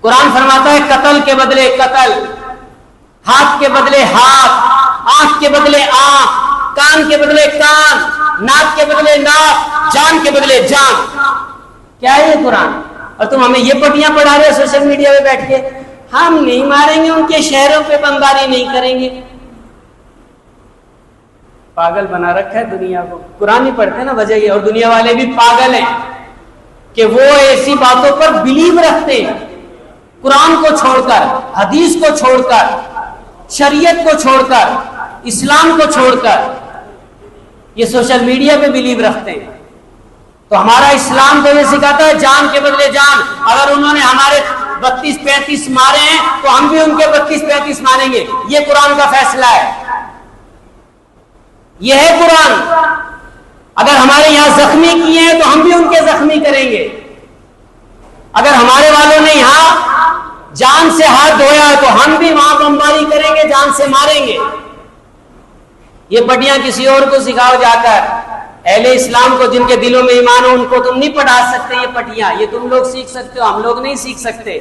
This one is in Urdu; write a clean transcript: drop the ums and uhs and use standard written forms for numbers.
قرآن فرماتا ہے قتل کے بدلے قتل، ہاتھ کے بدلے ہاتھ، آنکھ کے بدلے آنکھ، کان کے بدلے کان، ناک کے بدلے ناک، جان کے بدلے جان. کیا ہے یہ قرآن؟ اور تم ہمیں یہ پٹیاں پڑھا رہے ہو سوشل میڈیا پہ بیٹھ کے. ہم نہیں ماریں گے، ان کے شہروں پہ بمباری نہیں کریں گے. پاگل بنا رکھا ہے دنیا کو. قرآن ہی پڑھتے ہیں نا، وجہ یہ. اور دنیا والے بھی پاگل ہیں کہ وہ ایسی باتوں پر بلیو رکھتے ہیں، قرآن کو چھوڑ کر، حدیث کو چھوڑ کر، شریعت کو چھوڑ کر، اسلام کو چھوڑ کر یہ سوشل میڈیا پہ بلیو رکھتے ہیں. تو ہمارا اسلام تو یہ سکھاتا ہے جان کے بدلے جان. اگر انہوں نے ہمارے 32-35 مارے ہیں تو ہم بھی ان کے 32-35 ماریں گے. یہ قرآن کا فیصلہ ہے، یہ ہے قرآن. اگر ہمارے یہاں زخمی کیے ہیں تو ہم بھی ان کے زخمی کریں گے. اگر ہمارے والوں نے یہاں جان سے ہاتھ دھویا ہے تو ہم بھی وہاں بمباری کریں گے، جان سے ماریں گے. یہ پٹیاں کسی اور کو سکھاؤ جا کر. اہل اسلام کو جن کے دلوں میں ایمان ہو ان کو تم نہیں پڑھا سکتے یہ پٹیاں. یہ تم لوگ سیکھ سکتے ہو، ہم لوگ نہیں سیکھ سکتے.